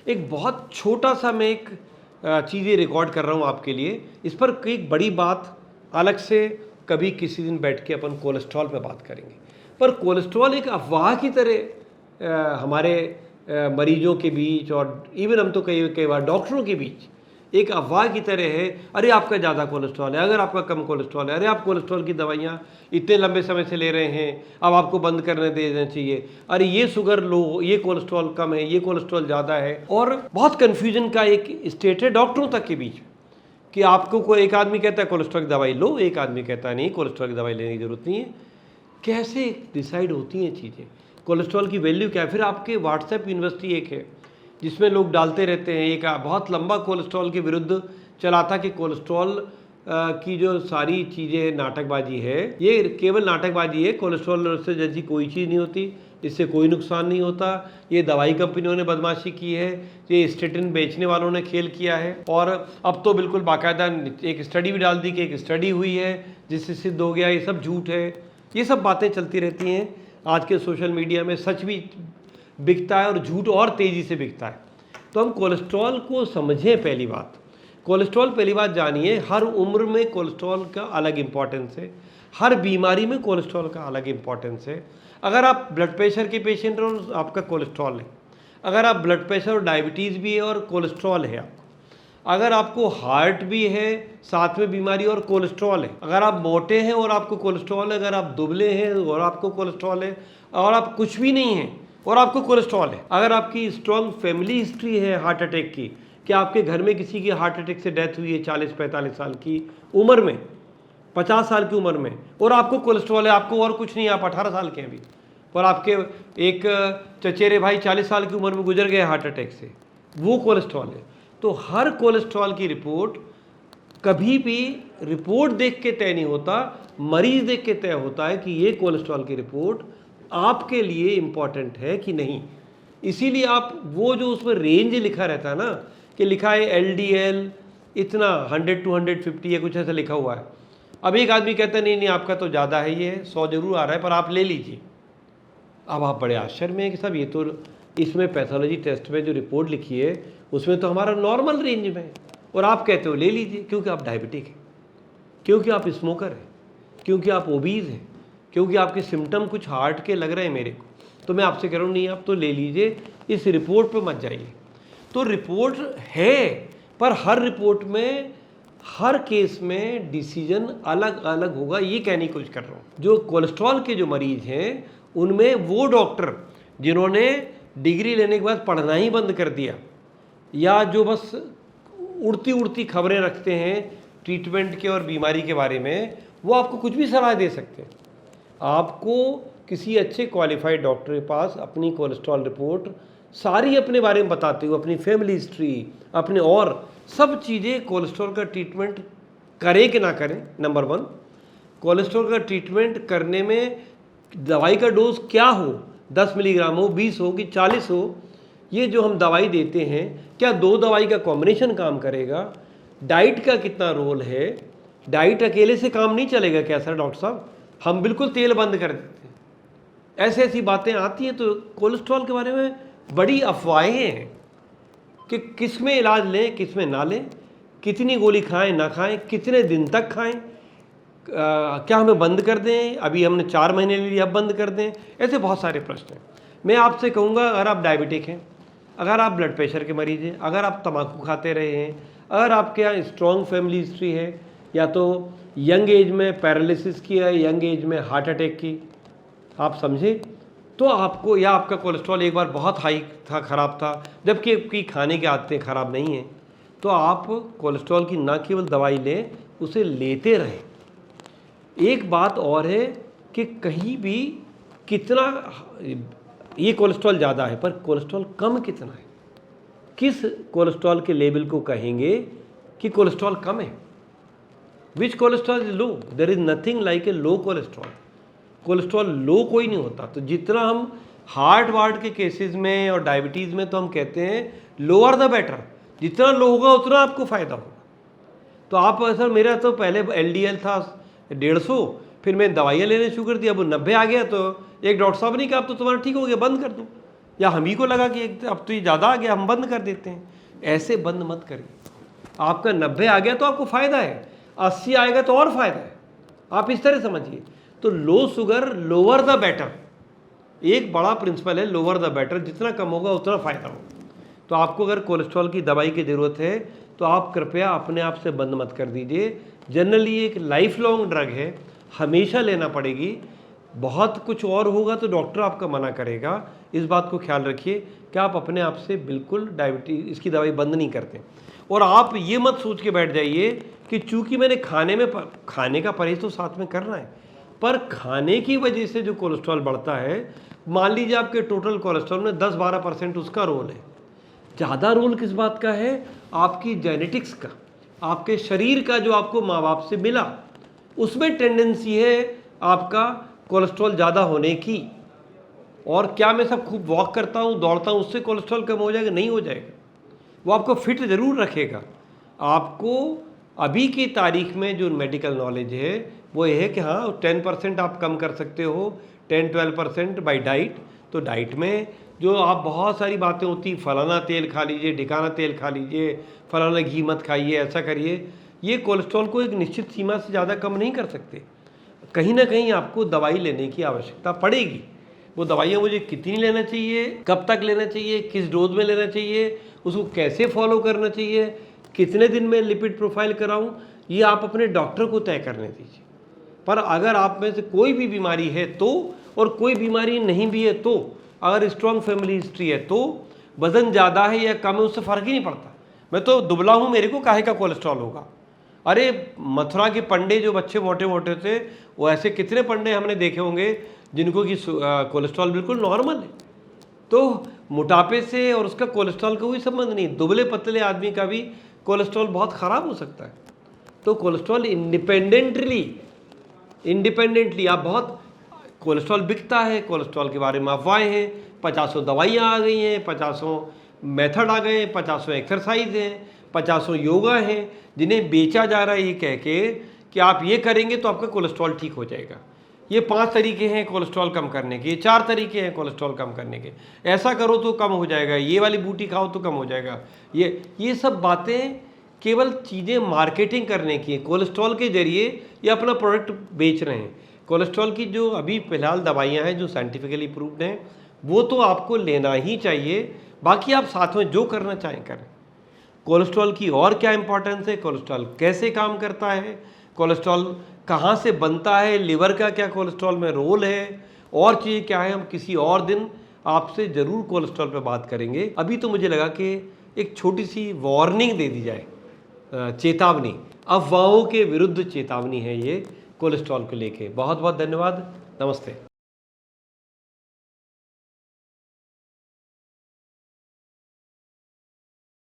एक बहुत छोटा-सा मैं एक चीज़ें रिकॉर्ड कर रहा हूँ आपके लिए। इस पर एक बड़ी बात अलग से कभी किसी दिन बैठ के अपन कोलेस्ट्रॉल पे बात करेंगे। पर कोलेस्ट्रॉल एक अफ़वाह की तरह हमारे मरीजों के बीच और इवन हम तो कई कई बार डॉक्टरों के बीच एक अफ़वाह की तरह है, अरे आपका ज़्यादा कोलेस्ट्रॉल है, अगर आपका कम कोलेस्ट्रॉल है, अरे आप कोलेस्ट्रॉल की दवाइयाँ इतने लंबे समय से ले रहे हैं, अब आपको बंद करने दे देना चाहिए, अरे ये शुगर लो, ये कोलेस्ट्रॉल कम है, ये कोलेस्ट्रॉल ज़्यादा है। और बहुत कन्फ्यूजन का एक स्टेट है डॉक्टरों तक के बीच कि आपको कोई एक आदमी कहता है कोलेस्ट्रॉल की दवाई लो, एक आदमी कहता है नहीं कोलेस्ट्रॉल की दवाई लेने की ज़रूरत नहीं है। कैसे डिसाइड होती हैं चीज़ें, कोलेस्ट्रॉल की वैल्यू क्या है? फिर आपके व्हाट्सएप यूनिवर्सिटी एक है जिसमें लोग डालते रहते हैं, एक बहुत लंबा कोलेस्ट्रॉल के विरुद्ध चला था कि कोलेस्ट्रॉल की जो सारी चीज़ें नाटकबाजी है, ये केवल नाटकबाजी है, कोलेस्ट्रॉल से जैसी कोई चीज़ नहीं होती, इससे कोई नुकसान नहीं होता, ये दवाई कंपनियों ने बदमाशी की है, ये स्टेटिन बेचने वालों ने खेल किया है। और अब तो बिल्कुल बाकायदा एक स्टडी भी डाल दी कि एक स्टडी हुई है जिससे सिद्ध हो गया, ये सब झूठ है। ये सब बातें चलती रहती हैं। आज के सोशल मीडिया में सच भी बिकता है और झूठ और तेज़ी से बिकता है। तो हम कोलेस्ट्रॉल को समझें। पहली बात, कोलेस्ट्रॉल पहली बात जानिए, हर उम्र में कोलेस्ट्रॉल का अलग इम्पॉर्टेंस है, हर बीमारी में कोलेस्ट्रॉल का अलग इम्पॉर्टेंस है। अगर आप ब्लड प्रेशर के पेशेंट हो और आपका कोलेस्ट्रॉल है, अगर आप ब्लड प्रेशर और डायबिटीज़ भी है और कोलेस्ट्रॉल है आपको, अगर आपको हार्ट भी है साथ में बीमारी और कोलेस्ट्रॉल है, अगर आप मोटे हैं और आपको कोलेस्ट्रॉल है, अगर आप दुबले हैं और आपको कोलेस्ट्रॉल है, और आप कुछ भी नहीं हैं और आपको कोलेस्ट्रॉल है, अगर आपकी स्ट्रॉन्ग फैमिली हिस्ट्री है हार्ट अटैक की, कि आपके घर में किसी की हार्ट अटैक से डेथ हुई है 40-45 साल की उम्र में, 50 साल की उम्र में, और आपको कोलेस्ट्रॉल है, आपको और कुछ नहीं, आप 18 साल के हैं अभी, और आपके एक चचेरे भाई 40 साल की उम्र में गुजर गए हार्ट अटैक से, वो कोलेस्ट्रॉल है। तो हर कोलेस्ट्रॉल की रिपोर्ट कभी भी रिपोर्ट देख के तय नहीं होता, मरीज देख के तय होता है कि ये कोलेस्ट्रॉल की रिपोर्ट आपके लिए इम्पॉर्टेंट है कि नहीं। इसीलिए आप वो जो उसमें रेंज लिखा रहता है ना, कि लिखा है एलडीएल इतना 100 to 150 या कुछ ऐसा लिखा हुआ है। अब एक आदमी कहता है नहीं नहीं आपका तो ज़्यादा है, ये 100 जरूर आ रहा है पर आप ले लीजिए। अब आप बड़े आश्चर्य में हैं कि साहब ये तो इसमें पैथोलॉजी टेस्ट में जो रिपोर्ट लिखी है उसमें तो हमारा नॉर्मल रेंज में है, और आप कहते हो ले लीजिए क्योंकि आप डायबिटिक हैं, क्योंकि आप स्मोकर हैं, क्योंकि आप ओबीज हैं, क्योंकि आपके सिम्टम कुछ हार्ट के लग रहे हैं मेरे को, तो मैं आपसे कह रहा हूँ नहीं आप तो ले लीजिए, इस रिपोर्ट पे मत जाइए। तो रिपोर्ट है, पर हर रिपोर्ट में हर केस में डिसीजन अलग अलग होगा, ये कहने की कोशिश कर रहा हूँ। जो कोलेस्ट्रॉल के जो मरीज हैं उनमें वो डॉक्टर जिन्होंने डिग्री लेने के बाद पढ़ना ही बंद कर दिया, या जो बस उड़ती उड़ती खबरें रखते हैं ट्रीटमेंट के और बीमारी के बारे में, वो आपको कुछ भी सलाह दे सकते हैं। आपको किसी अच्छे क्वालिफाइड डॉक्टर के पास अपनी कोलेस्ट्रॉल रिपोर्ट सारी अपने बारे में बताते हुए, अपनी फैमिली हिस्ट्री, अपने और सब चीज़ें, कोलेस्ट्रॉल का ट्रीटमेंट करें कि ना करें, नंबर 1, कोलेस्ट्रॉल का ट्रीटमेंट करने में दवाई का डोज क्या हो, 10 मिलीग्राम हो, 20 हो कि 40 हो, ये जो हम दवाई देते हैं क्या 2 दवाई का कॉम्बिनेशन काम करेगा, डाइट का कितना रोल है, डाइट अकेले से काम नहीं चलेगा क्या सर डॉक्टर साहब, हम बिल्कुल तेल बंद कर देते हैं, ऐसी ऐसी बातें आती हैं। तो कोलेस्ट्रॉल के बारे में बड़ी अफवाहें हैं कि किस में इलाज लें किस में ना लें, कितनी गोली खाएं ना खाएं, कितने दिन तक खाएं, क्या हमें बंद कर दें, अभी हमने 4 महीने ले लिया अब बंद कर दें, ऐसे बहुत सारे प्रश्न हैं। मैं आपसे कहूँगा अगर आप डायबिटिक हैं, अगर आप ब्लड प्रेशर के मरीज़ हैं, अगर आप तम्बाकू खाते रहे हैं, अगर आपके यहाँ स्ट्रॉन्ग फैमिली हिस्ट्री है, या तो यंग एज में पैरालिसिस की है, यंग एज में हार्ट अटैक की, आप समझे, तो आपको, या आपका कोलेस्ट्रॉल एक बार बहुत हाई था, ख़राब था, जबकि आपकी खाने की आदतें ख़राब नहीं हैं, तो आप कोलेस्ट्रॉल की ना केवल दवाई लें, उसे लेते रहें। एक बात और है कि कहीं भी कितना ये कोलेस्ट्रॉल ज़्यादा है पर कोलेस्ट्रॉल कम कितना है, किस कोलेस्ट्रॉल के लेवल को कहेंगे कि कोलेस्ट्रॉल कम है, which cholesterol is low, there is nothing like a low cholesterol, cholesterol low कोई नहीं होता। तो जितना हम हार्ट वार्ट के केसेस में और डायबिटीज़ में तो हम कहते हैं लोअर द बेटर, जितना लो होगा उतना आपको फ़ायदा होगा। तो आप सर मेरा तो पहले एलडीएल था 150, फिर मैं दवाइयाँ लेने शुरू कर दी, अब 90 आ गया, तो एक डॉक्टर साहब ने कहा अब तो तुम्हारा ठीक हो गया, बंद कर दो। या हम ही को लगा कि अब तो ये ज़्यादा आ गया, हम बंद कर देते हैं। ऐसे बंद मत करिए। आपका 90 आ गया तो आपको फ़ायदा है, 80 आएगा तो और फ़ायदा है। आप इस तरह समझिए। तो low sugar, lower the better, एक बड़ा प्रिंसिपल है, लोअर द बेटर। जितना कम होगा उतना फ़ायदा होगा। तो आपको अगर कोलेस्ट्रॉल की दवाई की ज़रूरत है तो आप कृपया अपने आप से बंद मत कर दीजिए। जनरली एक लाइफ लॉन्ग ड्रग है, हमेशा लेना पड़ेगी। बहुत कुछ और होगा तो डॉक्टर आपका मना करेगा। इस बात को ख्याल रखिए कि आप अपने आप से बिल्कुल डायबिटीज़ इसकी दवाई बंद नहीं करते। और आप ये मत सोच के बैठ जाइए कि चूंकि मैंने खाने का परहेज तो साथ में करना है, पर खाने की वजह से जो कोलेस्ट्रॉल बढ़ता है, मान लीजिए आपके टोटल कोलेस्ट्रॉल में 10-12% उसका रोल है। ज़्यादा रोल किस बात का है? आपकी जेनेटिक्स का, आपके शरीर का, जो आपको माँ बाप से मिला, उसमें टेंडेंसी है आपका कोलेस्ट्रॉल ज़्यादा होने की। और क्या मैं सब खूब वॉक करता हूँ, दौड़ता हूँ, उससे कोलेस्ट्रॉल कम हो जाएगा? नहीं हो जाएगा। वो आपको फिट ज़रूर रखेगा। आपको अभी की तारीख में जो मेडिकल नॉलेज है वो ये है कि हाँ 10% आप कम कर सकते हो, 10-12% बाई डाइट। तो डाइट में जो आप बहुत सारी बातें होती, फलाना तेल खा लीजिए, ढिकाना तेल खा लीजिए, फलाना घी मत खाइए, ऐसा करिए, ये कोलेस्ट्रॉल को एक निश्चित सीमा से ज़्यादा कम नहीं कर सकते। कहीं ना कहीं आपको दवाई लेने की आवश्यकता पड़ेगी। वो दवाइयाँ मुझे कितनी लेना चाहिए, कब तक लेना चाहिए, किस डोज में लेना चाहिए, उसको कैसे फॉलो करना चाहिए, कितने दिन में लिपिड प्रोफाइल कराऊं, ये आप अपने डॉक्टर को तय करने दीजिए। पर अगर आप में से कोई भी बीमारी है तो, और कोई बीमारी नहीं भी है तो, अगर स्ट्रॉन्ग फैमिली हिस्ट्री है तो, वज़न ज़्यादा है या कम है उससे फ़र्क ही नहीं पड़ता। मैं तो दुबला हूँ, मेरे को काहे का कोलेस्ट्रॉल होगा? अरे मथुरा के पंडे जो बच्चे मोटे मोटे थे, वो ऐसे कितने पंडे हमने देखे होंगे जिनको कि कोलेस्ट्रॉल बिल्कुल नॉर्मल है। तो मोटापे से और उसका कोलेस्ट्रॉल का कोई संबंध नहीं। दुबले पतले आदमी का भी कोलेस्ट्रॉल बहुत ख़राब हो सकता है। तो कोलेस्ट्रॉल इंडिपेंडेंटली आप बहुत, कोलेस्ट्रॉल बिकता है, कोलेस्ट्रॉल के बारे में अफवाहें हैं, 50 दवाइयाँ आ गई हैं, 50 मेथड आ गए, 50 एक्सरसाइज हैं, 50 योगा हैं, जिन्हें बेचा जा रहा है ये कह के कि आप ये करेंगे तो आपका कोलेस्ट्रॉल ठीक हो जाएगा। ये 5 तरीके हैं कोलेस्ट्रॉल कम करने के, 4 तरीके हैं कोलेस्ट्रॉल कम करने के, ऐसा करो तो कम हो जाएगा, ये वाली बूटी खाओ तो कम हो जाएगा। ये सब बातें केवल चीज़ें मार्केटिंग करने की है। कोलेस्ट्रॉल के जरिए ये अपना प्रोडक्ट बेच रहे हैं। कोलेस्ट्रॉल की जो अभी फ़िलहाल दवाइयाँ हैं जो साइंटिफिकली प्रूव्ड हैं, वो तो आपको लेना ही चाहिए। बाकी आप साथ में जो करना चाहें करें। कोलेस्ट्रॉल की और क्या इंपॉर्टेंस है, कोलेस्ट्रॉल कैसे काम करता है, कोलेस्ट्रॉल कहाँ से बनता है, लिवर का क्या कोलेस्ट्रॉल में रोल है, और चीज़ें क्या है, हम किसी और दिन आपसे ज़रूर कोलेस्ट्रॉल पे बात करेंगे। अभी तो मुझे लगा कि एक छोटी सी वार्निंग दे दी जाए, चेतावनी, अफवाहों के विरुद्ध चेतावनी है ये कोलेस्ट्रॉल को लेके। बहुत बहुत धन्यवाद। नमस्ते।